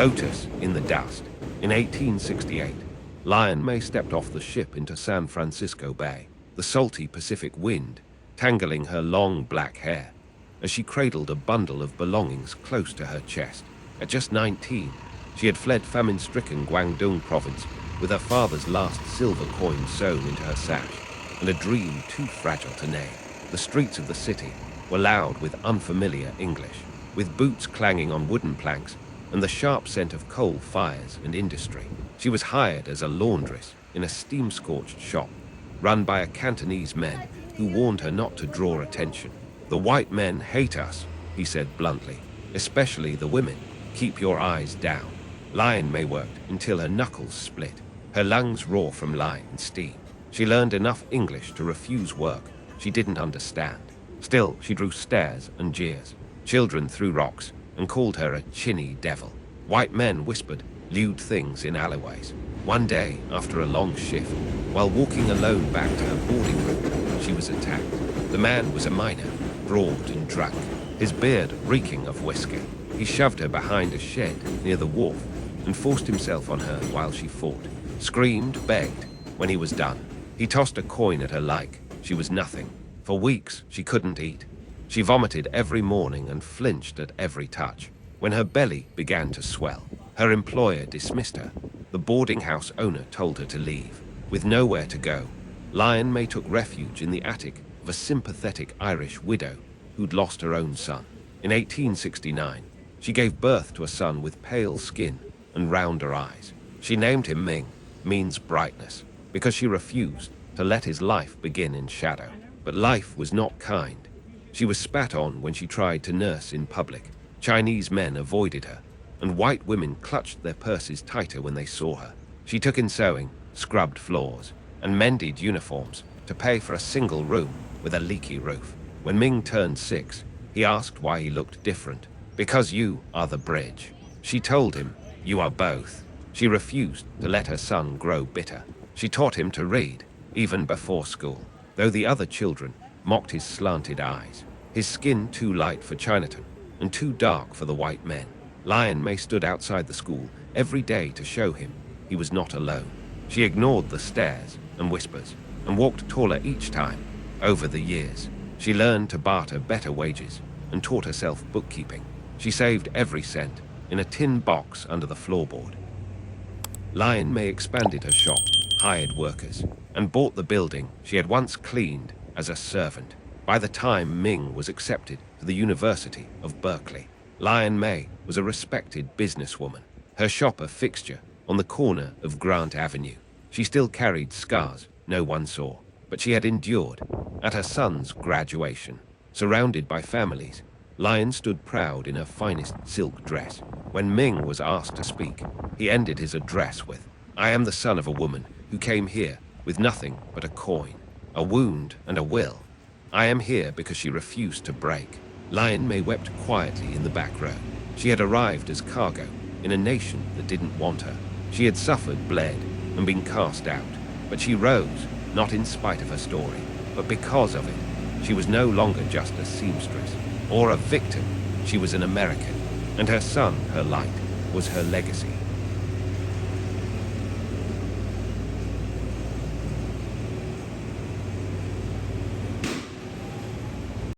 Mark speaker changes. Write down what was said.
Speaker 1: Lotus in the Dust. In 1868, Lion May stepped off the ship into San Francisco Bay, the salty Pacific wind tangling her long black hair as she cradled a bundle of belongings close to her chest. At just 19, she had fled famine-stricken Guangdong province with her father's last silver coin sewn into her sash and a dream too fragile to name. The streets of the city were loud with unfamiliar English, with boots clanging on wooden planks and the sharp scent of coal fires and industry. She was hired as a laundress in a steam-scorched shop run by a Cantonese men who warned her not to draw attention. "The white men hate us," he said bluntly, "especially the women. Keep your eyes down." Lion May worked until her knuckles split, her lungs raw from lime and steam. She learned enough English to refuse work she didn't understand. Still, she drew stares and jeers. Children threw rocks and called her a chinny devil. White men whispered lewd things in alleyways. One day, after a long shift, while walking alone back to her boarding room, she was attacked. The man was a miner, broad and drunk, his beard reeking of whiskey. He shoved her behind a shed near the wharf and forced himself on her while she fought, screamed, begged. When he was done, he tossed a coin at her like she was nothing. For weeks, she couldn't eat. She vomited every morning and flinched at every touch. When her belly began to swell, her employer dismissed her. The boarding house owner told her to leave. With nowhere to go, Lion May took refuge in the attic of a sympathetic Irish widow who'd lost her own son. In 1869, she gave birth to a son with pale skin and rounder eyes. She named him Ming, means brightness, because she refused to let his life begin in shadow. But life was not kind. She was spat on when she tried to nurse in public. Chinese men avoided her, and white women clutched their purses tighter when they saw her. She took in sewing, scrubbed floors, and mended uniforms to pay for a single room with a leaky roof. When Ming turned 6, he asked why he looked different. "Because you are the bridge." She told him, "You are both." She refused to let her son grow bitter. She taught him to read, even before school, though the other children mocked his slanted eyes, his skin too light for Chinatown and too dark for the white men. Lion May stood outside the school every day to show him he was not alone. She ignored the stares and whispers and walked taller each time. Over the years, she learned to barter better wages and taught herself bookkeeping. She saved every cent in a tin box under the floorboard. Lion May expanded her shop, hired workers, and bought the building she had once cleaned as a servant. By the time Ming was accepted to the University of Berkeley, Lion May was a respected businesswoman, her shop a fixture on the corner of Grant Avenue. She still carried scars no one saw, but she had endured. At her son's graduation, surrounded by families, Lion stood proud in her finest silk dress. When Ming was asked to speak, he ended his address with, "I am the son of a woman who came here with nothing but a coin, a wound, and a will. I am here because she refused to break." Lion May wept quietly in the back row. She had arrived as cargo in a nation that didn't want her. She had suffered, bled, and been cast out. But she rose, not in spite of her story, but because of it. She was no longer just a seamstress or a victim. She was an American, and her son, her light, was her legacy.